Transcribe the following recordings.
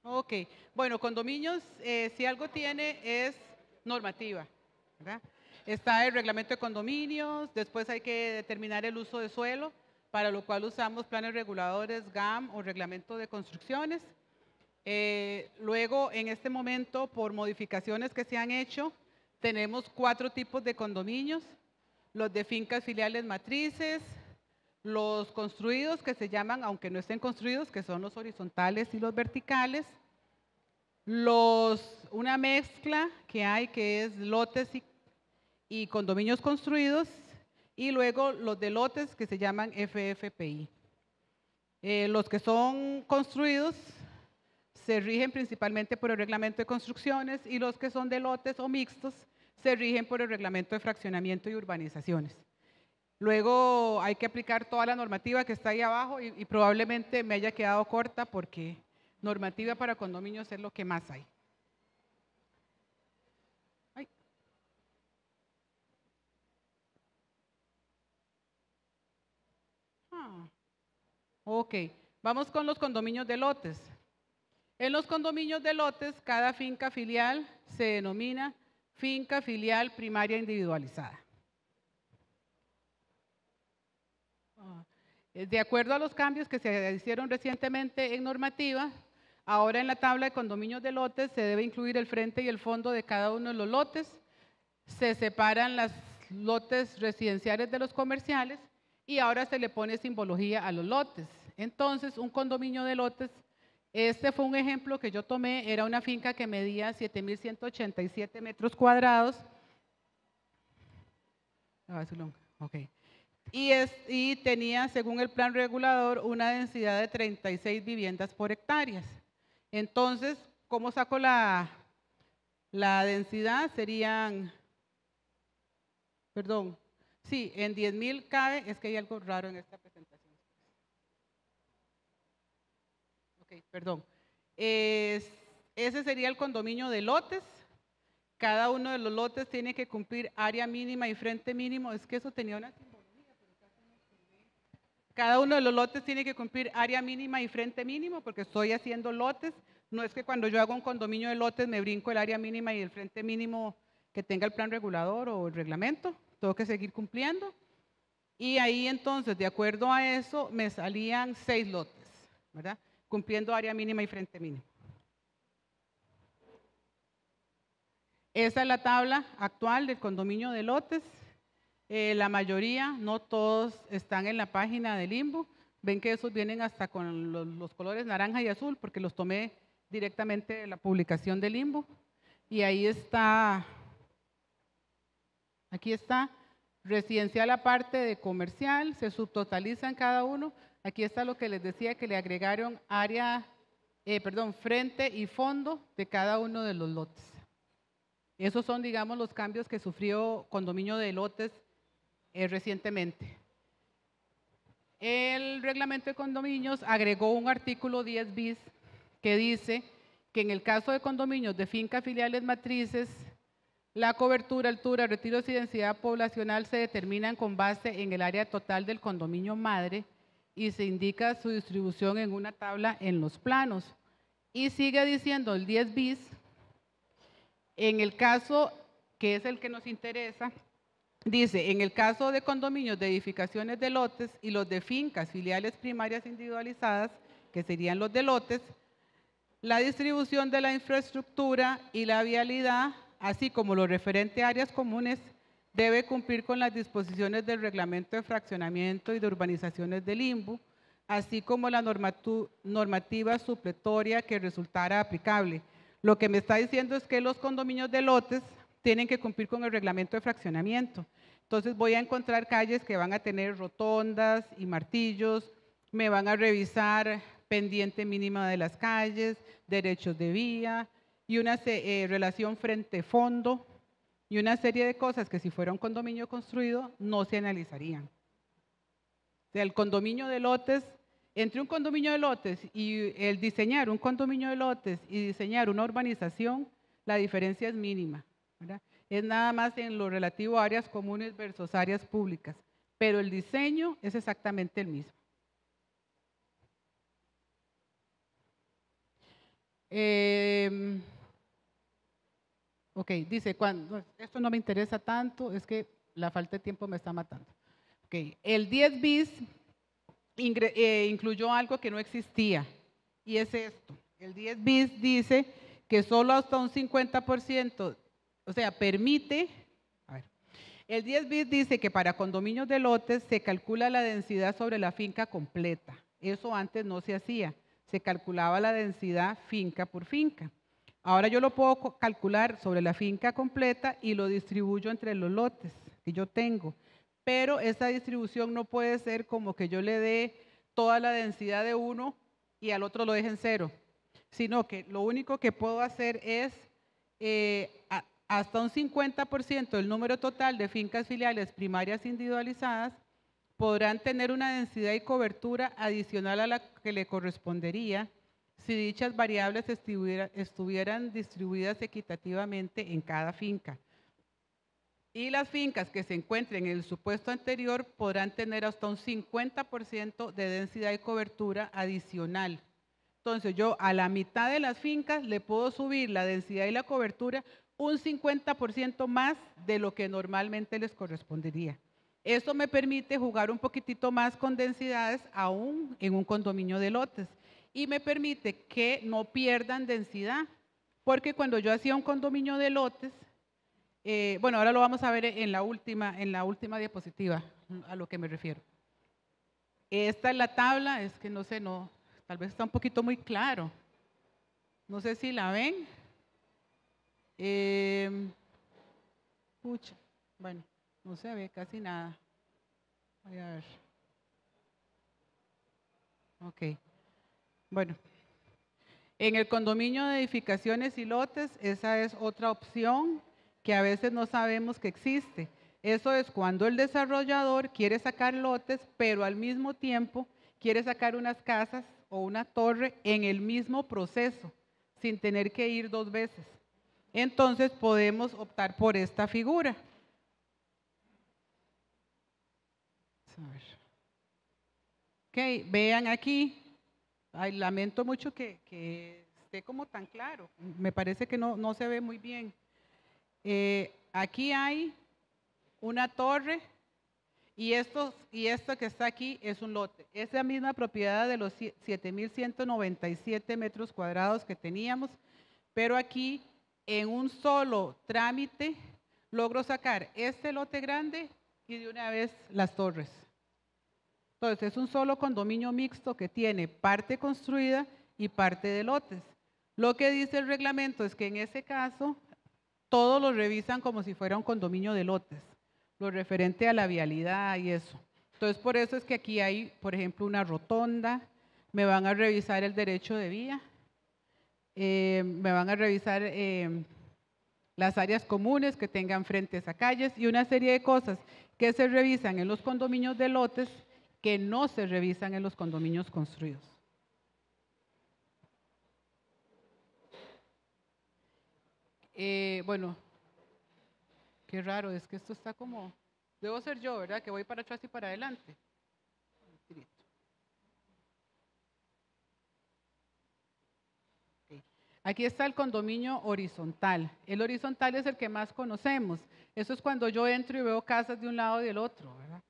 Ok, bueno, condominios, si algo tiene es normativa, ¿verdad? Está el reglamento de condominios, después hay que determinar el uso de suelo, para lo cual usamos planes reguladores, GAM o reglamento de construcciones. Luego, en este momento, por modificaciones que se han hecho, tenemos 4 tipos de condominios: los de fincas filiales matrices, los construidos que se llaman, aunque no estén construidos, que son los horizontales y los verticales, una mezcla que hay que es lotes y condominios construidos, y luego los de lotes que se llaman FFPI. Los que son construidos se rigen principalmente por el reglamento de construcciones, y los que son de lotes o mixtos se rigen por el reglamento de fraccionamiento y urbanizaciones. Luego hay que aplicar toda la normativa que está ahí abajo, y probablemente me haya quedado corta porque normativa para condominios es lo que más hay. Ay. Ok, vamos con los condominios de lotes. En los condominios de lotes, cada finca filial se denomina finca filial primaria individualizada. De acuerdo a los cambios que se hicieron recientemente en normativa, ahora en la tabla de condominios de lotes se debe incluir el frente y el fondo de cada uno de los lotes. Se separan los lotes residenciales de los comerciales, y ahora se le pone simbología a los lotes. Entonces, un condominio de lotes, este fue un ejemplo que yo tomé, era una finca que medía 7.187 metros cuadrados. Okay. Y tenía, según el plan regulador, una densidad de 36 viviendas por hectáreas. Entonces, ¿cómo saco la densidad? Serían, perdón, sí, en 10.000 cabe, es que hay algo raro en esta presentación. Ok, perdón. Ese sería el condominio de lotes. Cada uno de los lotes tiene que cumplir área mínima y frente mínimo. Es que eso tenía una simbología, pero casi no se ve. Cada uno de los lotes tiene que cumplir área mínima y frente mínimo, porque estoy haciendo lotes. No es que cuando yo hago un condominio de lotes me brinco el área mínima y el frente mínimo que tenga el plan regulador o el reglamento. Tengo que seguir cumpliendo. Y ahí entonces, de acuerdo a eso, me salían 6 lotes, ¿verdad? Cumpliendo área mínima y frente mínimo. Esa es la tabla actual del condominio de lotes. La mayoría, no todos, están en la página del INBU. Ven que esos vienen hasta con los colores naranja y azul, porque los tomé directamente de la publicación del INBU. Y ahí está, aquí está, residencial aparte de comercial, se subtotalizan cada uno. Aquí está lo que les decía, que le agregaron frente y fondo de cada uno de los lotes. Esos son, digamos, los cambios que sufrió condominio de lotes recientemente. El reglamento de condominios agregó un artículo 10 bis que dice que en el caso de condominios de fincas filiales matrices, la cobertura, altura, retiros y densidad poblacional se determinan con base en el área total del condominio madre, y se indica su distribución en una tabla en los planos. Y sigue diciendo el 10 bis, en el caso que es el que nos interesa, dice: en el caso de condominios de edificaciones de lotes y los de fincas filiales primarias individualizadas, que serían los de lotes, la distribución de la infraestructura y la vialidad, así como lo referente a áreas comunes, debe cumplir con las disposiciones del reglamento de fraccionamiento y de urbanizaciones del INBU, así como la normativa supletoria que resultara aplicable. Lo que me está diciendo es que los condominios de lotes tienen que cumplir con el reglamento de fraccionamiento. Entonces voy a encontrar calles que van a tener rotondas y martillos, me van a revisar pendiente mínima de las calles, derechos de vía y una relación frente-fondo y una serie de cosas que, si fuera un condominio construido, no se analizarían. O sea, el condominio de lotes, entre un condominio de lotes y el diseñar un condominio de lotes y diseñar una urbanización, la diferencia es mínima, ¿verdad? Es nada más en lo relativo a áreas comunes versus áreas públicas, pero el diseño es exactamente el mismo. Em, ok, dice, cuando, esto no me interesa tanto, es que la falta de tiempo me está matando. Ok, el 10 bis incluyó algo que no existía, y es esto. El 10 bis dice que solo hasta un 50%, o sea, permite, a ver, el 10 bis dice que para condominios de lotes se calcula la densidad sobre la finca completa. Eso antes no se hacía, se calculaba la densidad finca por finca. Ahora yo lo puedo calcular sobre la finca completa y lo distribuyo entre los lotes que yo tengo. Pero esa distribución no puede ser como que yo le dé toda la densidad de uno y al otro lo deje en cero, sino que lo único que puedo hacer es hasta un 50% del número total de fincas filiales primarias individualizadas podrán tener una densidad y cobertura adicional a la que le correspondería si dichas variables estuvieran distribuidas equitativamente en cada finca. Y las fincas que se encuentren en el supuesto anterior podrán tener hasta un 50% de densidad y cobertura adicional. Entonces yo a la mitad de las fincas le puedo subir la densidad y la cobertura un 50% más de lo que normalmente les correspondería. Esto me permite jugar un poquitito más con densidades aún en un condominio de lotes y me permite que no pierdan densidad, porque cuando yo hacía un condominio de lotes, bueno, ahora lo vamos a ver en la última diapositiva, a lo que me refiero. Esta es la tabla, es que no sé, no, tal vez está un poquito muy claro. No sé si la ven. Pucha, bueno, no se ve casi nada. Voy a ver. Ok. Bueno, en el condominio de edificaciones y lotes, esa es otra opción que a veces no sabemos que existe. Eso es cuando el desarrollador quiere sacar lotes, pero al mismo tiempo quiere sacar unas casas o una torre en el mismo proceso, sin tener que ir dos veces. Entonces podemos optar por esta figura. Ok, vean aquí. Ay, lamento mucho que esté como tan claro. Me parece que no se ve muy bien. Aquí hay una torre y esto que está aquí es un lote. Es la misma propiedad de los 7.197 metros cuadrados que teníamos, pero aquí en un solo trámite logro sacar este lote grande y de una vez las torres. Entonces es un solo condominio mixto que tiene parte construida y parte de lotes. Lo que dice el reglamento es que en ese caso todos lo revisan como si fuera un condominio de lotes, lo referente a la vialidad y eso. Entonces por eso es que aquí hay, por ejemplo, una rotonda, me van a revisar el derecho de vía, me van a revisar las áreas comunes que tengan frentes a calles y una serie de cosas que se revisan en los condominios de lotes que no se revisan en los condominios construidos. Bueno, qué raro, es que esto está como, debo ser yo, ¿verdad? Que voy para atrás y para adelante. Aquí está el condominio horizontal. El horizontal es el que más conocemos. Eso es cuando yo entro y veo casas de un lado y del otro, ¿verdad?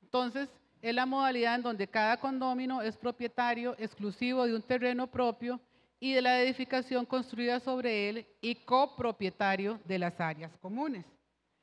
Entonces, es la modalidad en donde cada condominio es propietario exclusivo de un terreno propio y de la edificación construida sobre él y copropietario de las áreas comunes.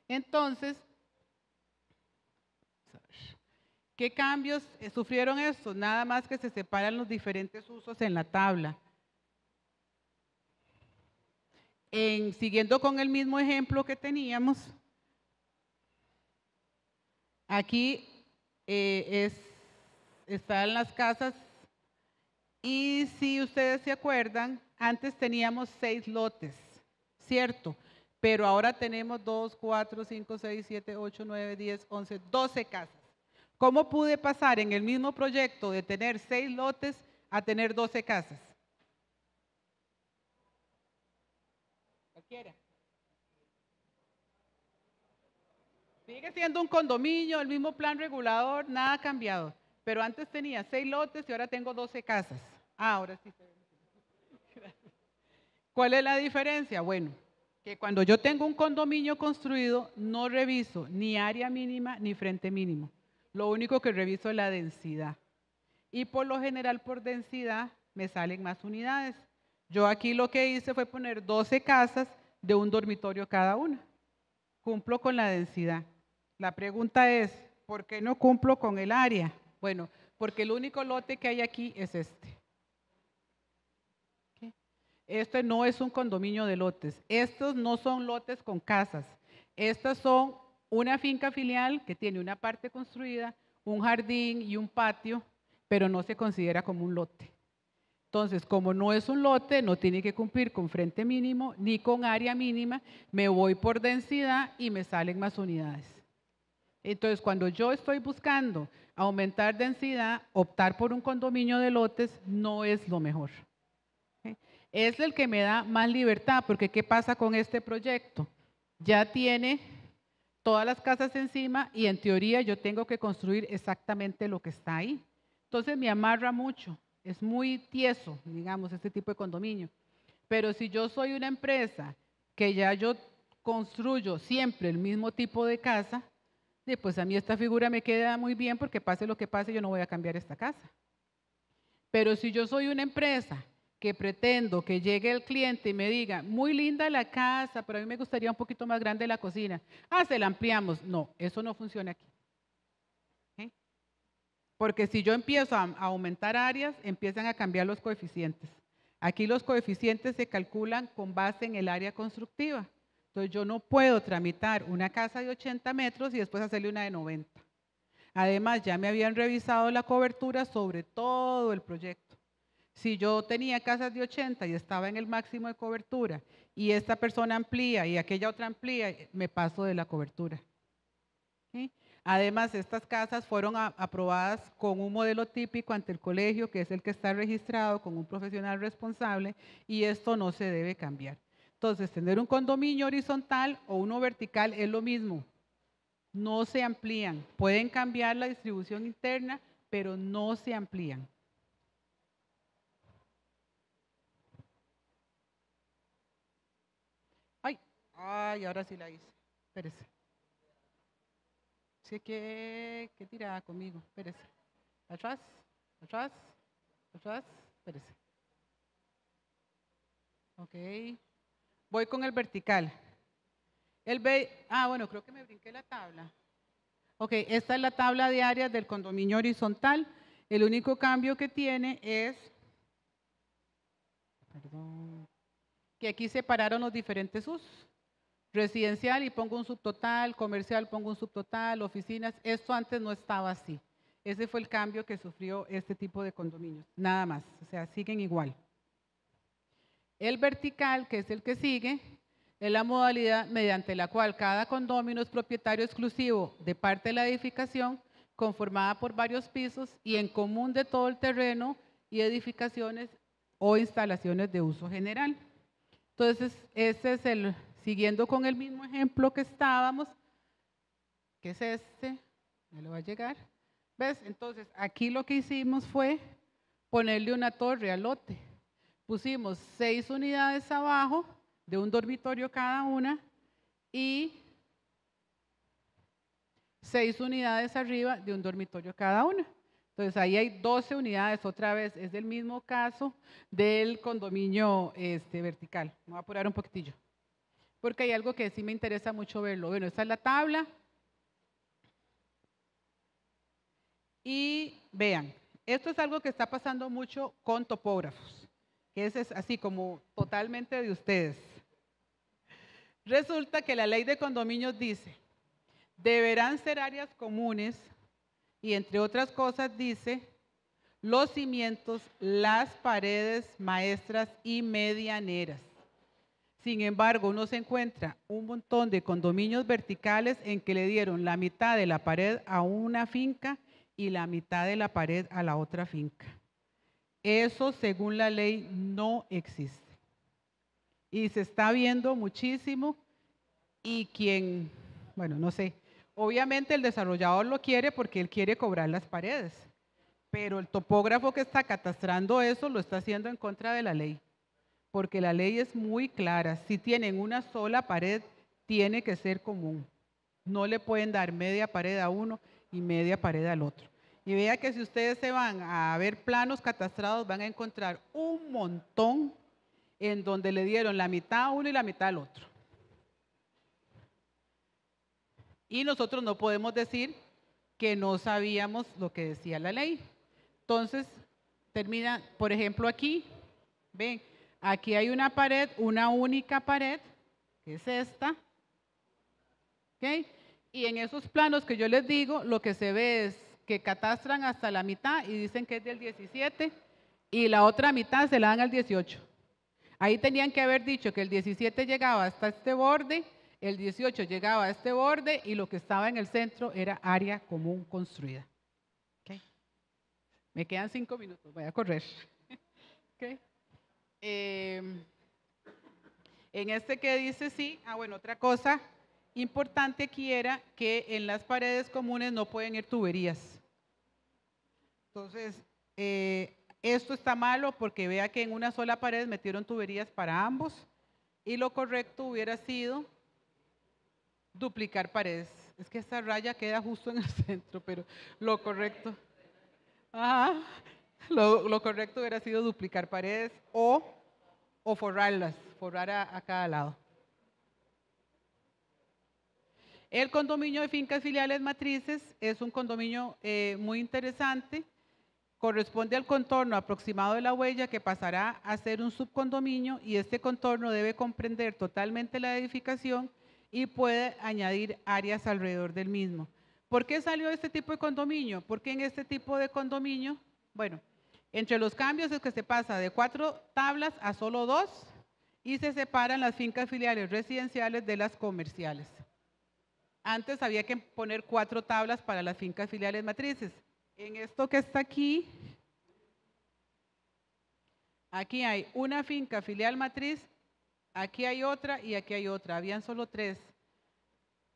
Entonces, ¿qué cambios sufrieron estos? Nada más que se separan los diferentes usos en la tabla. Siguiendo con el mismo ejemplo que teníamos, aquí están las casas y si ustedes se acuerdan, antes teníamos 6 lotes, ¿cierto? Pero ahora tenemos 2, 4, 5, 6, 7, 8, 9, 10, 11, 12 casas. ¿Cómo pude pasar en el mismo proyecto de tener 6 lotes a tener 12 casas? Cualquiera. Sigue siendo un condominio, el mismo plan regulador, nada ha cambiado. Pero antes tenía 6 lotes y ahora tengo 12 casas. Ah, ahora sí. ¿Cuál es la diferencia? Bueno, que cuando yo tengo un condominio construido, no reviso ni área mínima ni frente mínimo. Lo único que reviso es la densidad. Y por lo general, por densidad, me salen más unidades. Yo aquí lo que hice fue poner 12 casas de un dormitorio cada una. Cumplo con la densidad. La pregunta es, ¿por qué no cumplo con el área? Bueno, porque el único lote que hay aquí es este. Este no es un condominio de lotes. Estos no son lotes con casas. Estas son una finca filial que tiene una parte construida, un jardín y un patio, pero no se considera como un lote. Entonces, como no es un lote, no tiene que cumplir con frente mínimo ni con área mínima, me voy por densidad y me salen más unidades. Entonces, cuando yo estoy buscando aumentar densidad, optar por un condominio de lotes no es lo mejor. Es el que me da más libertad, porque ¿qué pasa con este proyecto? Ya tiene todas las casas encima y en teoría yo tengo que construir exactamente lo que está ahí. Entonces me amarra mucho, es muy tieso, digamos, este tipo de condominio. Pero si yo soy una empresa que ya yo construyo siempre el mismo tipo de casa, pues a mí esta figura me queda muy bien porque pase lo que pase, yo no voy a cambiar esta casa. Pero si yo soy una empresa que pretendo que llegue el cliente y me diga, muy linda la casa, pero a mí me gustaría un poquito más grande la cocina. Ah, se la ampliamos. No, eso no funciona aquí. ¿Okay? Porque si yo empiezo a aumentar áreas, empiezan a cambiar los coeficientes. Aquí los coeficientes se calculan con base en el área constructiva. Entonces yo no puedo tramitar una casa de 80 metros y después hacerle una de 90. Además, ya me habían revisado la cobertura sobre todo el proyecto. Si yo tenía casas de 80 y estaba en el máximo de cobertura y esta persona amplía y aquella otra amplía, me paso de la cobertura. ¿Sí? Además, estas casas fueron aprobadas con un modelo típico ante el colegio, que es el que está registrado con un profesional responsable, y esto no se debe cambiar. Entonces, tener un condominio horizontal o uno vertical es lo mismo. No se amplían. Pueden cambiar la distribución interna, pero no se amplían. Ay, ahora sí la hice. Espérese. Sí, qué tirada conmigo. Espérese. Atrás, atrás, atrás. Espérese. Ok. Voy con el vertical. Bueno, creo que me brinqué la tabla. Ok, esta es la tabla de áreas del condominio horizontal. El único cambio que tiene es, que aquí separaron los diferentes usos. Residencial y pongo un subtotal, comercial pongo un subtotal, oficinas. Esto antes no estaba así. Ese fue el cambio que sufrió este tipo de condominios. Nada más, o sea, siguen igual. El vertical, que es el que sigue, es la modalidad mediante la cual cada condominio es propietario exclusivo de parte de la edificación, conformada por varios pisos y en común de todo el terreno y edificaciones o instalaciones de uso general. Entonces, este es el, siguiendo con el mismo ejemplo que estábamos, que es este, ya le va a llegar. ¿Ves? Entonces, aquí lo que hicimos fue ponerle una torre al lote. Pusimos 6 unidades abajo, de un dormitorio cada una, y 6 unidades arriba de un dormitorio cada una. Entonces ahí hay 12 unidades, otra vez, es el mismo caso del condominio vertical. Me voy a apurar un poquitillo, porque hay algo que sí me interesa mucho verlo. Bueno, esta es la tabla. Y vean, esto es algo que está pasando mucho con topógrafos, que es así como totalmente de ustedes. Resulta que la ley de condominios dice, deberán ser áreas comunes y entre otras cosas dice, los cimientos, las paredes maestras y medianeras. Sin embargo, uno se encuentra un montón de condominios verticales en que le dieron la mitad de la pared a una finca y la mitad de la pared a la otra finca. Eso, según la ley, no existe. Y se está viendo muchísimo y quien, bueno, no sé, obviamente el desarrollador lo quiere porque él quiere cobrar las paredes, pero el topógrafo que está catastrando eso lo está haciendo en contra de la ley. porque la ley es muy clara. Si tienen una sola pared, tiene que ser común. No le pueden dar media pared a uno y media pared al otro. Y vea que si ustedes se van a ver planos catastrados, van a encontrar un montón en donde le dieron la mitad a uno y la mitad al otro. Y nosotros no podemos decir que no sabíamos lo que decía la ley. Entonces, termina, por ejemplo, aquí, ven, aquí hay una pared, una única pared, que es esta, ¿ok? Y en esos planos que yo les digo, lo que se ve es que catastran hasta la mitad y dicen que es del 17 y la otra mitad se la dan al 18. Ahí tenían que haber dicho que el 17 llegaba hasta este borde, el 18 llegaba a este borde y lo que estaba en el centro era área común construida. ¿Okay? Me quedan 5 minutos, voy a correr. ¿Okay? En este que dice sí, bueno, otra cosa importante aquí era que en las paredes comunes no pueden ir tuberías. Entonces, esto está malo porque vea que en una sola pared metieron tuberías para ambos y lo correcto hubiera sido duplicar paredes. Es que esta raya queda justo en el centro, pero lo correcto, lo correcto hubiera sido duplicar paredes o forrarlas, forrar a cada lado. El condominio de fincas filiales matrices es un condominio muy interesante. Corresponde al contorno aproximado de la huella que pasará a ser un subcondominio y este contorno debe comprender totalmente la edificación y puede añadir áreas alrededor del mismo. ¿Por qué salió este tipo de condominio? Porque en este tipo de condominio, bueno, entre los cambios es que se pasa de 4 tablas a solo 2 y se separan las fincas filiales residenciales de las comerciales. Antes había que poner 4 tablas para las fincas filiales matrices. En esto que está aquí, aquí hay una finca filial matriz, aquí hay otra y aquí hay otra. Habían solo 3.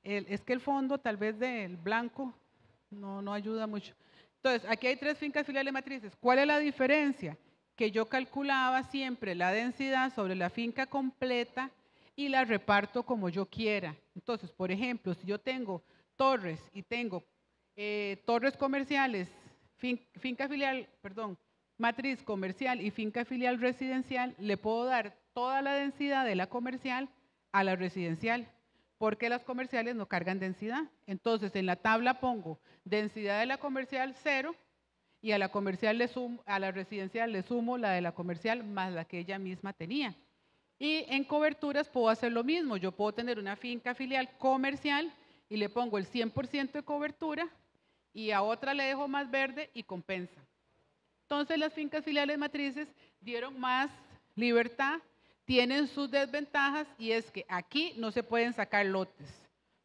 Es que el fondo tal vez del blanco no ayuda mucho. Entonces, aquí hay 3 fincas filiales matrices. ¿Cuál es la diferencia? Que yo calculaba siempre la densidad sobre la finca completa y la reparto como yo quiera. Entonces, por ejemplo, si yo tengo torres y tengo torres comerciales, finca filial, perdón, matriz comercial y finca filial residencial, le puedo dar toda la densidad de la comercial a la residencial, porque las comerciales no cargan densidad. Entonces, en la tabla pongo densidad de la comercial 0 y a la comercial le sumo, a la residencial le sumo la de la comercial más la que ella misma tenía. Y en coberturas puedo hacer lo mismo. Yo puedo tener una finca filial comercial y le pongo el 100% de cobertura y a otra le dejo más verde y compensa. Entonces las fincas filiales matrices dieron más libertad, tienen sus desventajas y es que aquí no se pueden sacar lotes.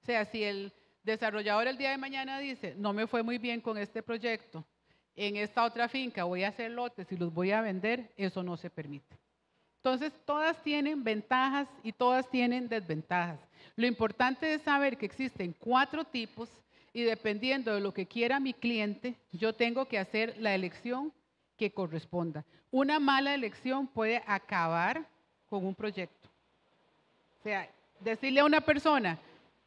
O sea, si el desarrollador el día de mañana dice, no me fue muy bien con este proyecto, en esta otra finca voy a hacer lotes y los voy a vender, eso no se permite. Entonces, todas tienen ventajas y todas tienen desventajas. Lo importante es saber que existen 4 tipos y dependiendo de lo que quiera mi cliente, yo tengo que hacer la elección que corresponda. Una mala elección puede acabar con un proyecto. O sea, decirle a una persona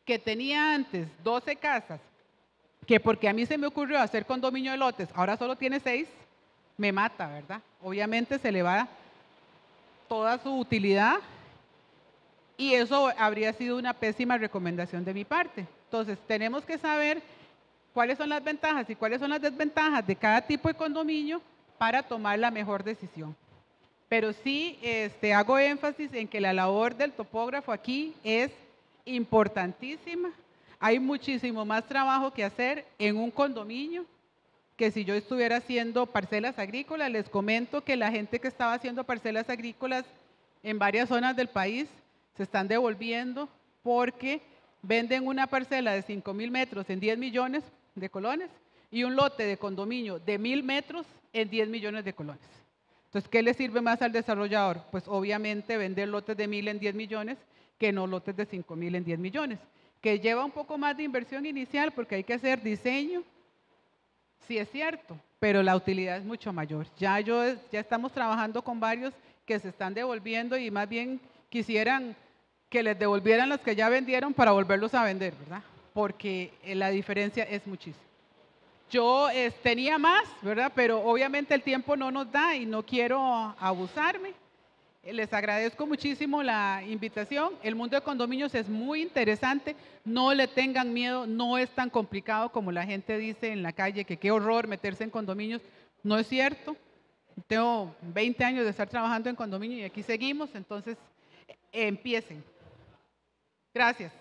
que tenía antes 12 casas, que porque a mí se me ocurrió hacer condominio de lotes, ahora solo tiene 6, me mata, ¿verdad? Obviamente se le va toda su utilidad y eso habría sido una pésima recomendación de mi parte. Entonces, tenemos que saber cuáles son las ventajas y cuáles son las desventajas de cada tipo de condominio para tomar la mejor decisión. Pero sí hago énfasis en que la labor del topógrafo aquí es importantísima. Hay muchísimo más trabajo que hacer en un condominio que si yo estuviera haciendo parcelas agrícolas. Les comento que la gente que estaba haciendo parcelas agrícolas en varias zonas del país se están devolviendo porque venden una parcela de 5,000 metros en 10 millones de colones y un lote de condominio de 1,000 metros en 10 millones de colones. Entonces, ¿qué le sirve más al desarrollador? Pues obviamente vender lotes de 1,000 en 10 millones que no lotes de 5,000 en 10 millones, que lleva un poco más de inversión inicial porque hay que hacer diseño. Sí es cierto, pero la utilidad es mucho mayor. Ya estamos trabajando con varios que se están devolviendo y más bien quisieran que les devolvieran los que ya vendieron para volverlos a vender, ¿verdad? Porque la diferencia es muchísima. Yo tenía más, ¿verdad? Pero obviamente el tiempo no nos da y no quiero abusarme. Les agradezco muchísimo la invitación. El mundo de condominios es muy interesante. No le tengan miedo, no es tan complicado como la gente dice en la calle, que qué horror meterse en condominios. No es cierto. Tengo 20 años de estar trabajando en condominio y aquí seguimos, entonces empiecen. Gracias.